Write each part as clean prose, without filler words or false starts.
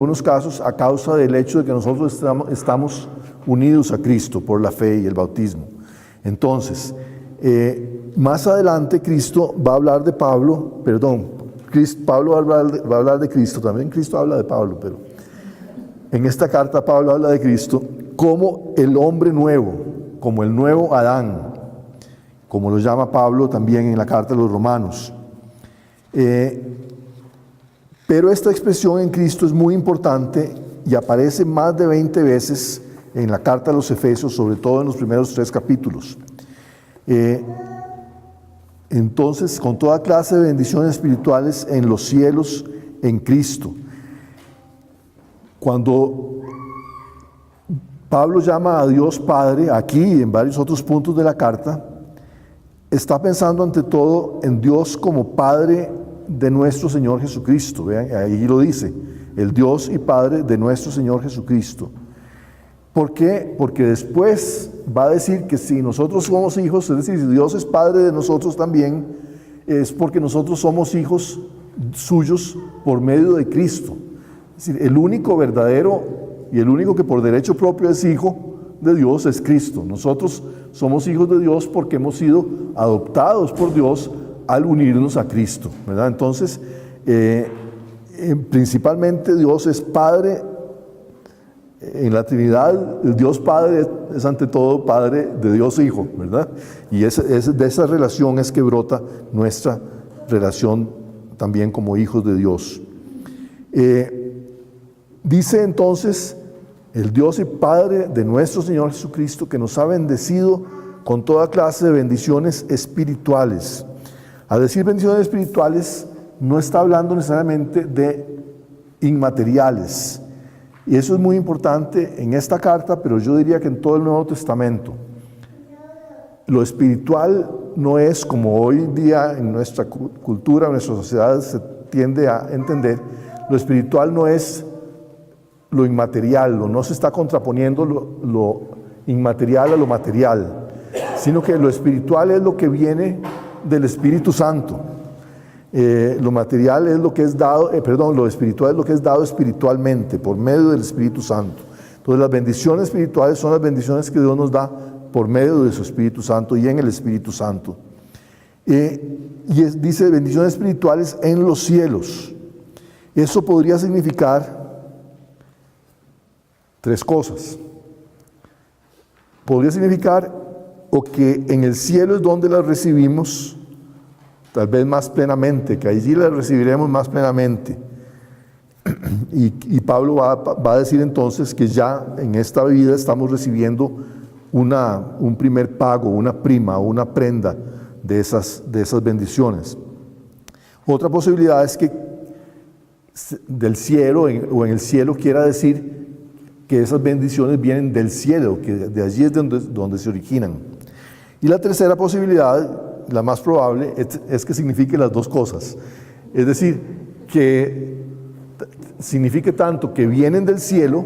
algunos casos a causa del hecho de que nosotros estamos unidos a Cristo por la fe y el bautismo. Entonces, más adelante Cristo va a hablar de Pablo, Pablo va a hablar de Cristo, también Cristo habla de Pablo, pero en esta carta Pablo habla de Cristo como el hombre nuevo, como el nuevo Adán, como lo llama Pablo también en la carta de los Romanos. Pero esta expresión en Cristo es muy importante y aparece más de 20 veces en la carta a los Efesios, sobre todo en los primeros 3 capítulos. Entonces, con toda clase de bendiciones espirituales en los cielos en Cristo. Cuando Pablo llama a Dios Padre, aquí y en varios otros puntos de la carta, está pensando ante todo en Dios como Padre de nuestro Señor Jesucristo. Vean, ahí lo dice, el Dios y Padre de nuestro Señor Jesucristo. ¿Por qué? Porque después va a decir que si nosotros somos hijos, es decir, si Dios es Padre de nosotros también, es porque nosotros somos hijos suyos por medio de Cristo. Es decir, el único verdadero y el único que por derecho propio es hijo de Dios es Cristo. Nosotros somos hijos de Dios porque hemos sido adoptados por Dios al unirnos a Cristo, ¿verdad? Entonces, principalmente Dios es Padre. En la Trinidad, el Dios Padre es ante todo Padre de Dios Hijo, ¿verdad? Y de esa relación es que brota nuestra relación también como hijos de Dios. Dice entonces, el Dios y Padre de nuestro Señor Jesucristo, que nos ha bendecido con toda clase de bendiciones espirituales. Al decir bendiciones espirituales, no está hablando necesariamente de inmateriales. Y eso es muy importante en esta carta, pero yo diría que en todo el Nuevo Testamento. Lo espiritual no es como hoy en día en nuestra cultura, en nuestra sociedad se tiende a entender. Lo espiritual no es lo inmaterial, no se está contraponiendo lo inmaterial a lo material, sino que lo espiritual es lo que viene del Espíritu Santo. Lo material es lo que es dado, lo espiritual es lo que es dado espiritualmente por medio del Espíritu Santo. Entonces las bendiciones espirituales son las bendiciones que Dios nos da por medio de su Espíritu Santo y en el Espíritu Santo. Dice bendiciones espirituales en los cielos. Eso podría significar 3 cosas. Podría significar o que en el cielo es donde las recibimos, tal vez más plenamente, que allí las recibiremos más plenamente. Y Pablo va a decir entonces que ya en esta vida estamos recibiendo un primer pago, una prima, una prenda de esas bendiciones. Otra posibilidad es que del cielo o en el cielo quiera decir que esas bendiciones vienen del cielo, que de allí es donde se originan. Y la tercera posibilidad, la más probable, es que signifique las 2 cosas. Es decir, que signifique tanto que vienen del cielo,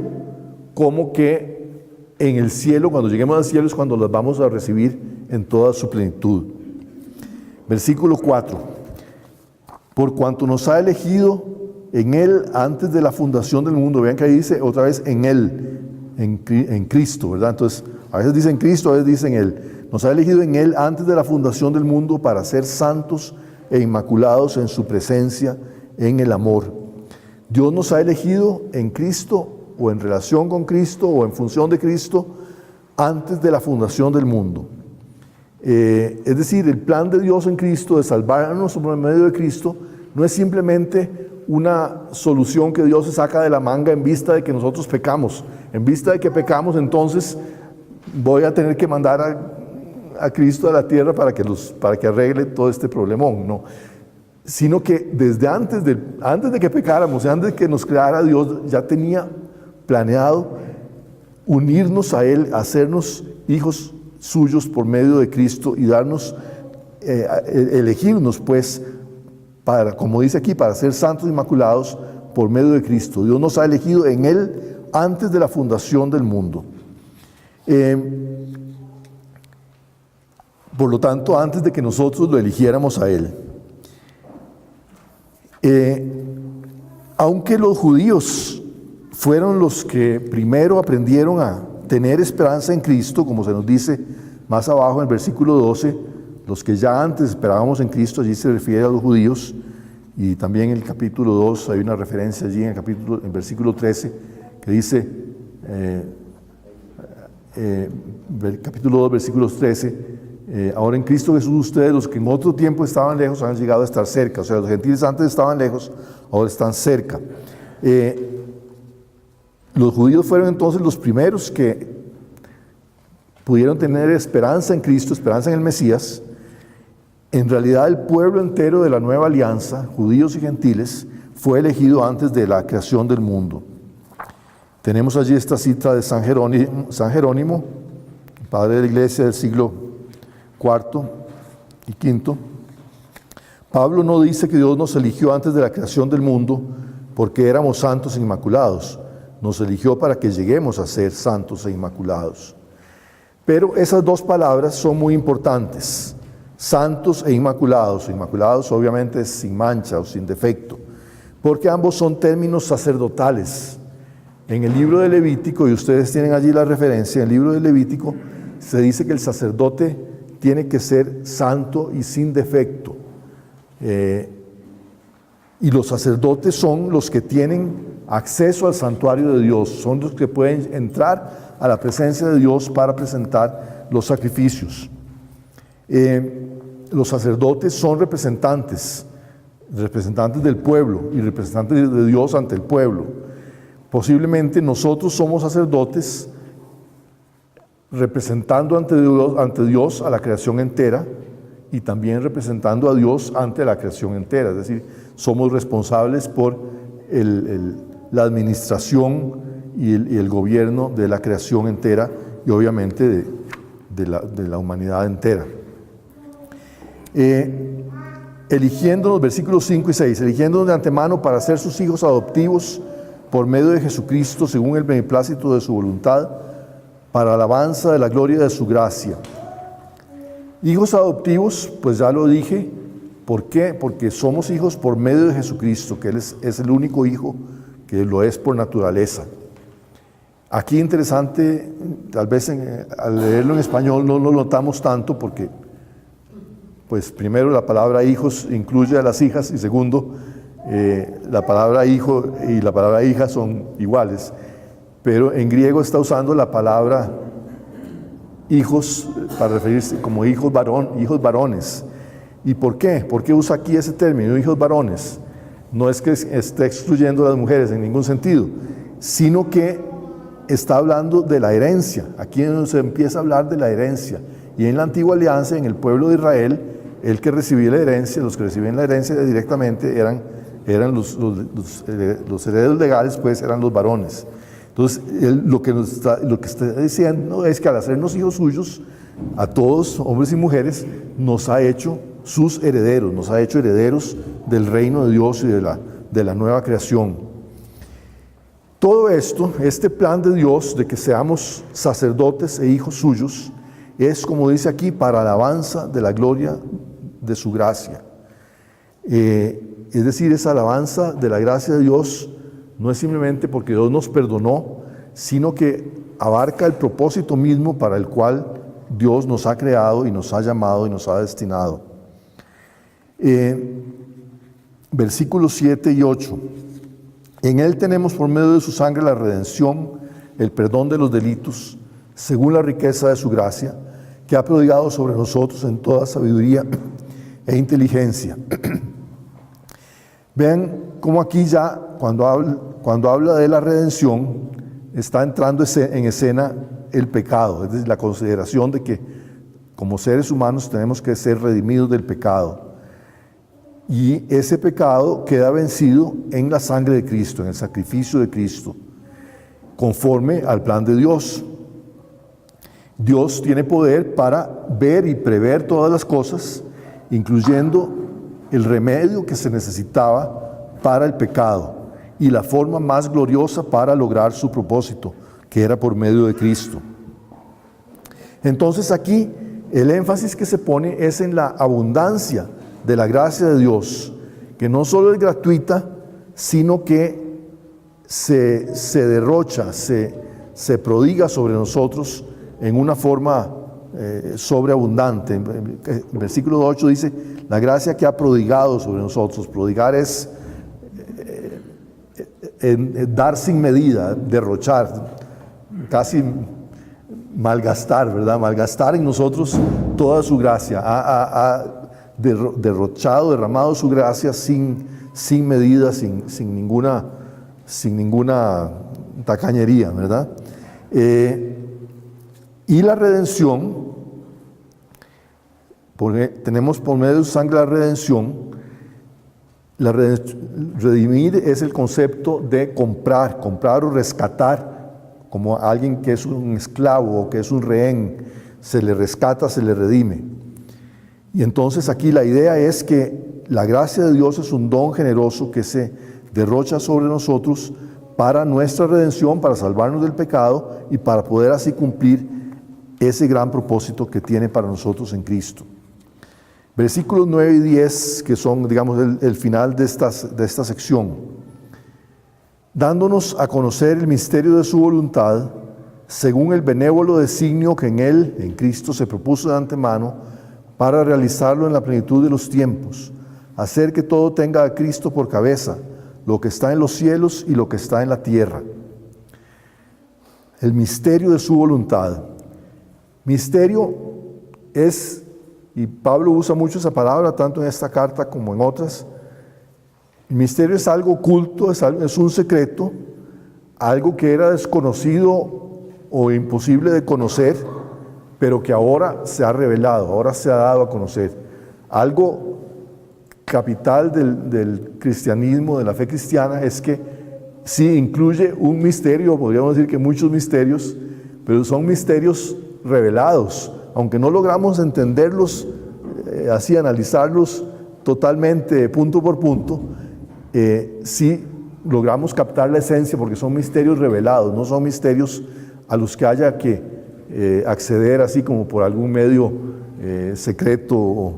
como que en el cielo, cuando lleguemos al cielo, es cuando las vamos a recibir en toda su plenitud. Versículo 4. Por cuanto nos ha elegido en Él antes de la fundación del mundo. Vean que ahí dice otra vez en Él, en Cristo, ¿verdad? Entonces, a veces dicen Cristo, a veces dicen Él. Nos ha elegido en Él antes de la fundación del mundo para ser santos e inmaculados en su presencia, en el amor. Dios nos ha elegido en Cristo, o en relación con Cristo, o en función de Cristo, antes de la fundación del mundo. Es decir, el plan de Dios en Cristo de salvarnos por medio de Cristo no es simplemente una solución que Dios se saca de la manga en vista de que nosotros pecamos. En vista de que pecamos, entonces voy a tener que mandar a Cristo a la tierra para que arregle todo este problemón, no. Sino que desde antes de que pecáramos, antes de que nos creara Dios, ya tenía planeado unirnos a Él, hacernos hijos suyos por medio de Cristo y darnos, elegirnos pues, para, como dice aquí, para ser santos e inmaculados por medio de Cristo. Dios nos ha elegido en Él antes de la fundación del mundo. Por lo tanto, antes de que nosotros lo eligiéramos a Él. Aunque los judíos fueron los que primero aprendieron a tener esperanza en Cristo, como se nos dice más abajo en el versículo 12, los que ya antes esperábamos en Cristo, allí se refiere a los judíos, y también en el capítulo 2 hay una referencia allí en el versículo 13, que dice, capítulo 2, versículos 13, ahora en Cristo Jesús ustedes, los que en otro tiempo estaban lejos, han llegado a estar cerca. O sea, los gentiles antes estaban lejos, ahora están cerca. Los judíos fueron entonces los primeros que pudieron tener esperanza en Cristo, esperanza en el Mesías. En realidad el pueblo entero de la nueva alianza, judíos y gentiles, fue elegido antes de la creación del mundo. Tenemos allí esta cita de San Jerónimo, padre de la iglesia del siglo IV y V. Pablo no dice que Dios nos eligió antes de la creación del mundo porque éramos santos e inmaculados. Nos eligió para que lleguemos a ser santos e inmaculados. Pero esas dos palabras son muy importantes. Santos e inmaculados. Inmaculados obviamente es sin mancha o sin defecto, porque ambos son términos sacerdotales. En el libro de Levítico, y ustedes tienen allí la referencia, en el libro de Levítico se dice que el sacerdote tiene que ser santo y sin defecto. Y los sacerdotes son los que tienen acceso al santuario de Dios, son los que pueden entrar a la presencia de Dios para presentar los sacrificios. Los sacerdotes son representantes del pueblo y representantes de Dios ante el pueblo. Posiblemente nosotros somos sacerdotes representando ante Dios a la creación entera y también representando a Dios ante la creación entera. Es decir, somos responsables por la administración y el gobierno de la creación entera y obviamente de la humanidad entera. Eligiéndonos, versículos 5 y 6, eligiéndonos de antemano para ser sus hijos adoptivos por medio de Jesucristo, según el beneplácito de su voluntad, para alabanza de la gloria de su gracia. Hijos adoptivos, pues ya lo dije. ¿Por qué? Porque somos hijos por medio de Jesucristo, que Él es el único hijo que lo es por naturaleza. Aquí interesante, tal vez al leerlo en español no lo notamos tanto porque, pues primero la palabra hijos incluye a las hijas y segundo, la palabra hijo y la palabra hija son iguales, pero en griego está usando la palabra hijos para referirse como hijos varones. ¿Y por qué? ¿Por qué usa aquí ese término, hijos varones? No es que esté excluyendo a las mujeres en ningún sentido, sino que está hablando de la herencia. Aquí se empieza a hablar de la herencia. Y en la antigua alianza, en el pueblo de Israel, el que recibía la herencia, los que recibían la herencia directamente eran los herederos legales, pues eran los varones. Entonces, lo que está diciendo es que al hacernos hijos suyos, a todos, hombres y mujeres, nos ha hecho sus herederos, nos ha hecho herederos del reino de Dios y de la nueva creación. Todo esto, este plan de Dios de que seamos sacerdotes e hijos suyos, es, como dice aquí, para alabanza de la gloria de su gracia. Es decir, esa alabanza de la gracia de Dios no es simplemente porque Dios nos perdonó, sino que abarca el propósito mismo para el cual Dios nos ha creado y nos ha llamado y nos ha destinado. Versículos 7 y 8. En Él tenemos por medio de su sangre la redención, el perdón de los delitos, según la riqueza de su gracia, que ha prodigado sobre nosotros en toda sabiduría e inteligencia. Vean cómo aquí ya, cuando habla de la redención, está entrando en escena el pecado, es decir, la consideración de que como seres humanos tenemos que ser redimidos del pecado. Y ese pecado queda vencido en la sangre de Cristo, en el sacrificio de Cristo, conforme al plan de Dios. Dios tiene poder para ver y prever todas las cosas, incluyendo el remedio que se necesitaba para el pecado y la forma más gloriosa para lograr su propósito, que era por medio de Cristo. Entonces aquí el énfasis que se pone es en la abundancia de la gracia de Dios, que no solo es gratuita, sino que se derrocha, se prodiga sobre nosotros en una forma sobreabundante. El versículo 8 dice, la gracia que ha prodigado sobre nosotros. Prodigar es dar sin medida, derrochar, casi malgastar, ¿verdad? Malgastar en nosotros toda su gracia. Ha derrochado, derramado su gracia sin medida, sin ninguna tacañería, ¿verdad? Y la redención, porque tenemos por medio de su sangre la redención. Redimir es el concepto de comprar o rescatar, como alguien que es un esclavo o que es un rehén, se le rescata, se le redime. Y entonces aquí la idea es que la gracia de Dios es un don generoso que se derrocha sobre nosotros para nuestra redención, para salvarnos del pecado y para poder así cumplir ese gran propósito que tiene para nosotros en Cristo. Versículos 9 y 10, que son, digamos, el final de esta sección. Dándonos a conocer el misterio de su voluntad, según el benévolo designio que en Él, en Cristo, se propuso de antemano, para realizarlo en la plenitud de los tiempos, hacer que todo tenga a Cristo por cabeza, lo que está en los cielos y lo que está en la tierra. El misterio de su voluntad. Misterio es, y Pablo usa mucho esa palabra, tanto en esta carta como en otras. El misterio es algo oculto, es un secreto, algo que era desconocido o imposible de conocer, pero que ahora se ha revelado, ahora se ha dado a conocer. Algo capital del cristianismo, de la fe cristiana, es que sí incluye un misterio, podríamos decir que muchos misterios, pero son misterios revelados, aunque no logramos entenderlos, así analizarlos totalmente punto por punto, sí logramos captar la esencia porque son misterios revelados, no son misterios a los que haya que acceder así como por algún medio secreto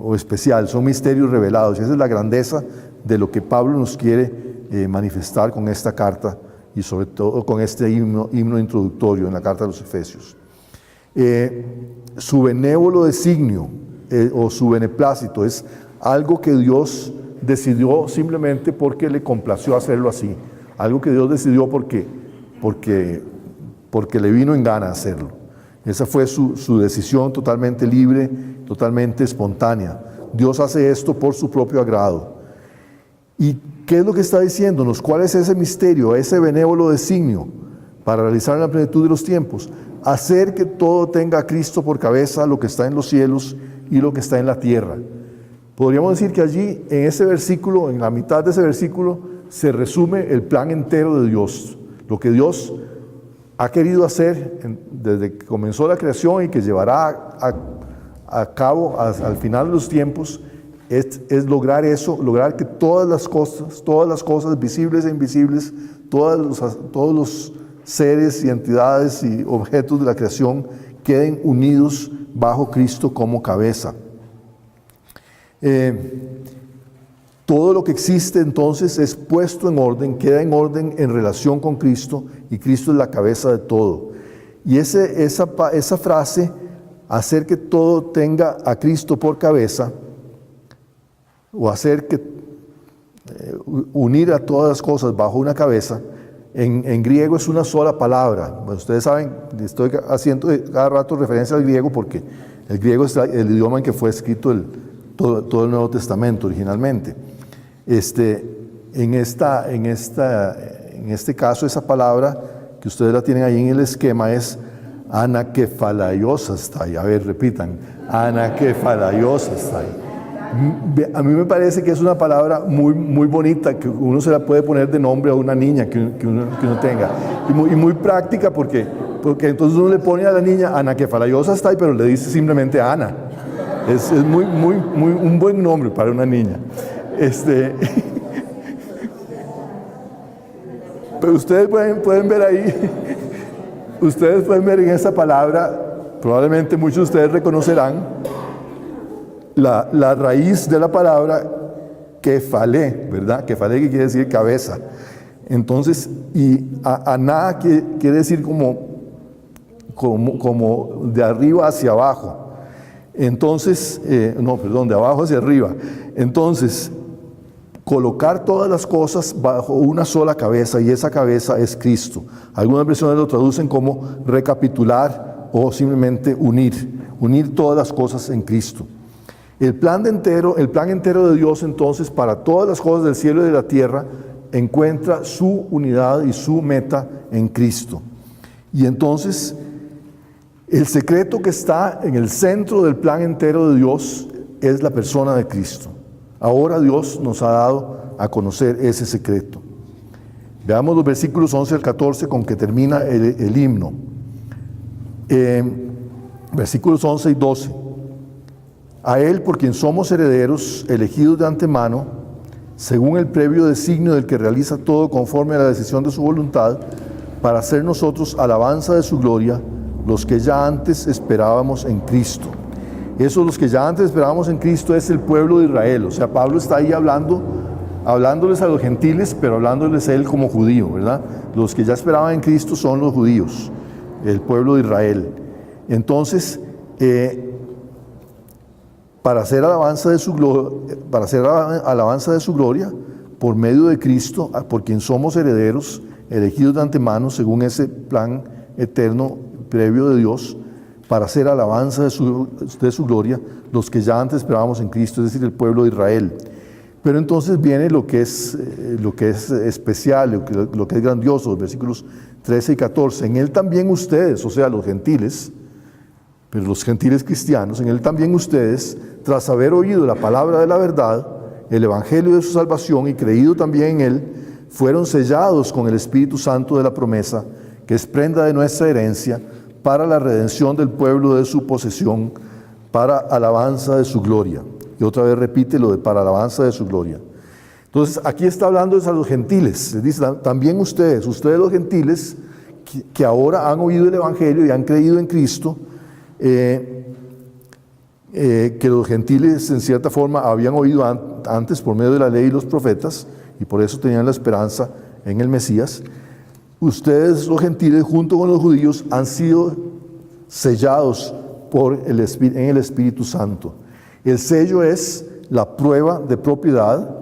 o especial, son misterios revelados, y esa es la grandeza de lo que Pablo nos quiere manifestar con esta carta y sobre todo con este himno introductorio en la carta de los Efesios. Su benévolo designio o su beneplácito es algo que Dios decidió simplemente porque le complació hacerlo así, algo que Dios decidió porque le vino en gana hacerlo. Esa fue su decisión totalmente libre, totalmente espontánea. Dios hace esto por su propio agrado. ¿Y qué es lo que está diciéndonos? ¿Cuál es ese misterio, ese benévolo designio para realizar en la plenitud de los tiempos? Hacer que todo tenga a Cristo por cabeza, lo que está en los cielos y lo que está en la tierra. Podríamos decir que allí, en ese versículo, en la mitad de ese versículo, se resume el plan entero de Dios. Lo que Dios ha querido hacer desde que comenzó la creación y que llevará a cabo al final de los tiempos, es lograr eso, lograr que todas las cosas visibles e invisibles, todos los seres y entidades y objetos de la creación queden unidos bajo Cristo como cabeza. Todo lo que existe entonces es puesto en orden, queda en orden en relación con Cristo, y Cristo es la cabeza de todo. Y esa frase, hacer que todo tenga a Cristo por cabeza, o hacer que unir a todas las cosas bajo una cabeza, en griego es una sola palabra. Bueno, ustedes saben, estoy haciendo cada rato referencia al griego porque el griego es el idioma en que fue escrito todo el Nuevo Testamento originalmente. En este caso, esa palabra que ustedes la tienen ahí en el esquema es anakephalaiosastai. A ver, repitan, anakephalaiosastai. A mí me parece que es una palabra muy, muy bonita, que uno se la puede poner de nombre a una niña que uno tenga, y muy práctica porque entonces uno le pone a la niña anakephalaiosastai, pero le dice simplemente Ana. Es un buen nombre para una niña. Pero ustedes pueden ver ahí, ustedes pueden ver en esa palabra, probablemente muchos de ustedes reconocerán la raíz de la palabra kefalé, ¿verdad? Kefalé, que quiere decir cabeza. Entonces, y aná quiere decir como de arriba hacia abajo. Entonces, de abajo hacia arriba. Entonces, colocar todas las cosas bajo una sola cabeza, y esa cabeza es Cristo. Algunas versiones lo traducen como recapitular o simplemente unir todas las cosas en Cristo. El plan entero de Dios, entonces, para todas las cosas del cielo y de la tierra, encuentra su unidad y su meta en Cristo. Y entonces, el secreto que está en el centro del plan entero de Dios es la persona de Cristo. Ahora Dios nos ha dado a conocer ese secreto. Veamos los versículos 11 al 14 con que termina el himno. Versículos 11 y 12. A Él, por quien somos herederos, elegidos de antemano, según el previo designio del que realiza todo conforme a la decisión de su voluntad, para hacer nosotros alabanza de su gloria, los que ya antes esperábamos en Cristo. Esos, los que ya antes esperábamos en Cristo, es el pueblo de Israel. O sea, Pablo está ahí hablándoles a los gentiles, pero hablándoles a él como judío, ¿verdad? Los que ya esperaban en Cristo son los judíos, el pueblo de Israel. Entonces, para hacer alabanza de su gloria, por medio de Cristo, por quien somos herederos, elegidos de antemano, según ese plan eterno previo de Dios, para hacer alabanza de su gloria, los que ya antes esperábamos en Cristo, es decir, el pueblo de Israel. Pero entonces viene lo que es especial, lo que es grandioso, los versículos 13 y 14. En Él también ustedes, o sea, los gentiles, pero los gentiles cristianos, en Él también ustedes, tras haber oído la palabra de la verdad, el evangelio de su salvación, y creído también en Él, fueron sellados con el Espíritu Santo de la promesa, que es prenda de nuestra herencia, para la redención del pueblo de su posesión, para alabanza de su gloria. Y otra vez repite lo de para alabanza de su gloria. Entonces, aquí está hablando a los gentiles. Les dice, también ustedes los gentiles, que ahora han oído el evangelio y han creído en Cristo, que los gentiles en cierta forma habían oído antes por medio de la ley y los profetas, y por eso tenían la esperanza en el Mesías. Ustedes, los gentiles, junto con los judíos, han sido sellados en el Espíritu Santo. El sello es la prueba de propiedad,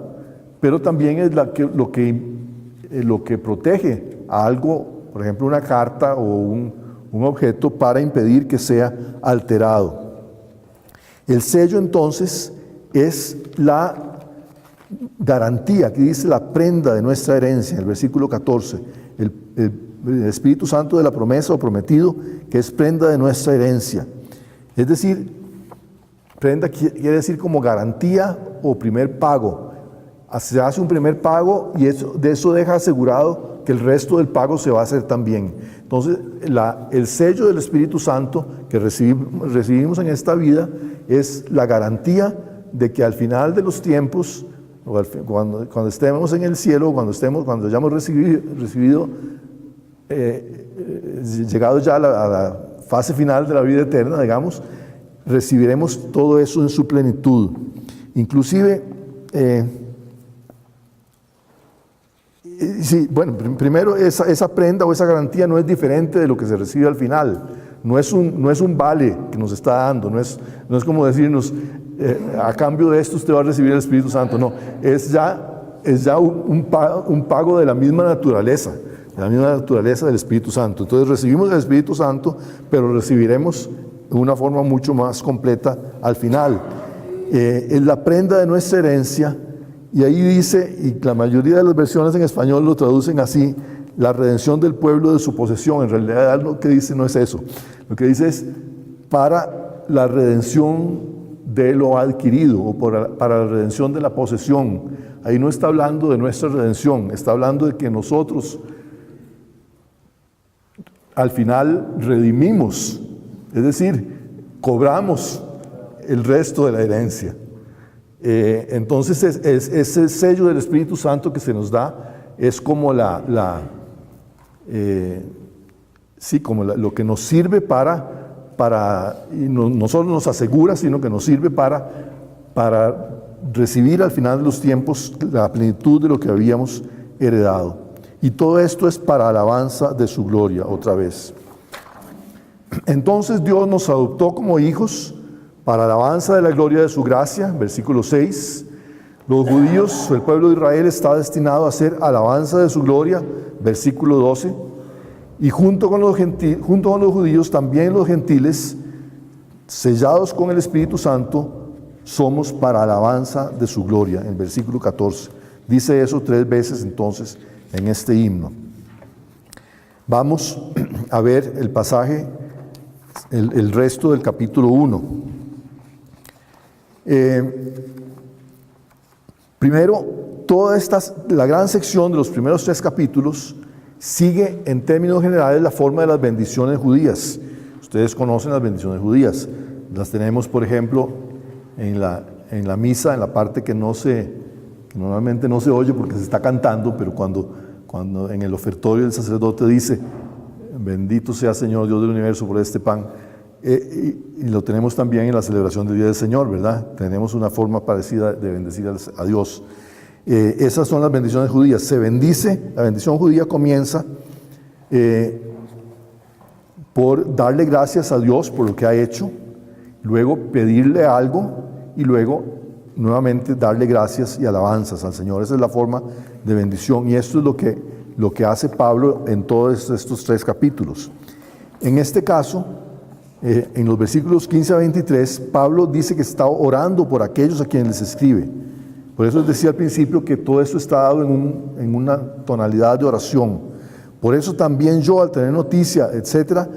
pero también es lo que protege a algo, por ejemplo, una carta o un objeto, para impedir que sea alterado. El sello, entonces, es la garantía, que dice la prenda de nuestra herencia, en el versículo 14. El Espíritu Santo de la promesa o prometido, que es prenda de nuestra herencia. Es decir, prenda quiere decir como garantía o primer pago. Se hace un primer pago y de eso deja asegurado que el resto del pago se va a hacer también. Entonces, el sello del Espíritu Santo que recibimos en esta vida es la garantía de que al final de los tiempos, cuando estemos en el cielo, cuando hayamos recibido, llegado ya a la fase final de la vida eterna, digamos, recibiremos todo eso en su plenitud. Inclusive, primero esa prenda o esa garantía no es diferente de lo que se recibe al final. No es un vale que nos está dando, no es como decirnos, a cambio de esto usted va a recibir el Espíritu Santo. No, es ya un pago de la misma naturaleza del Espíritu Santo. Entonces recibimos el Espíritu Santo, pero recibiremos de una forma mucho más completa al final. Es la prenda de nuestra herencia, y ahí dice, y la mayoría de las versiones en español lo traducen así, la redención del pueblo de su posesión. En realidad lo que dice no es eso. Lo que dice es para la redención de lo adquirido, o para la redención de la posesión. Ahí no está hablando de nuestra redención, está hablando de que nosotros al final redimimos, es decir, cobramos el resto de la herencia. Entonces ese sello del Espíritu Santo que se nos da es como lo que nos sirve no solo nos asegura, sino que nos sirve para recibir al final de los tiempos la plenitud de lo que habíamos heredado. Y todo esto es para alabanza de su gloria, otra vez. Entonces Dios nos adoptó como hijos para alabanza de la gloria de su gracia, versículo 6. Los judíos, el pueblo de Israel está destinado a ser alabanza de su gloria, versículo 12. Y junto con los judíos, también los gentiles, sellados con el Espíritu Santo, somos para alabanza de su gloria, en versículo 14. Dice eso 3 veces entonces en este himno. Vamos a ver el pasaje, el resto del capítulo 1. Primero, la gran sección de los primeros 3 capítulos sigue en términos generales la forma de las bendiciones judías. Ustedes conocen las bendiciones judías. Las tenemos, por ejemplo, en la misa, en la parte que normalmente no se oye porque se está cantando, pero cuando en el ofertorio el sacerdote dice: bendito sea Señor Dios del universo por este pan. Y lo tenemos también en la celebración del Día del Señor, ¿verdad? Tenemos una forma parecida de bendecir a Dios. Esas son las bendiciones judías. Se bendice, la bendición judía comienza por darle gracias a Dios por lo que ha hecho, luego pedirle algo y luego nuevamente darle gracias y alabanzas al Señor. Esa es la forma de bendición, y esto es lo que hace Pablo en todos estos 3 capítulos. En este caso, en los versículos 15 a 23, Pablo dice que está orando por aquellos a quienes les escribe. Por eso les decía al principio que todo esto está dado en una tonalidad de oración. Por eso también yo, al tener noticia, etcétera,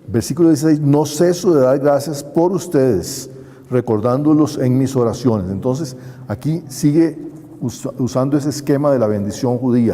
versículo 16, no ceso de dar gracias por ustedes, recordándolos en mis oraciones. Entonces, aquí sigue usando ese esquema de la bendición judía.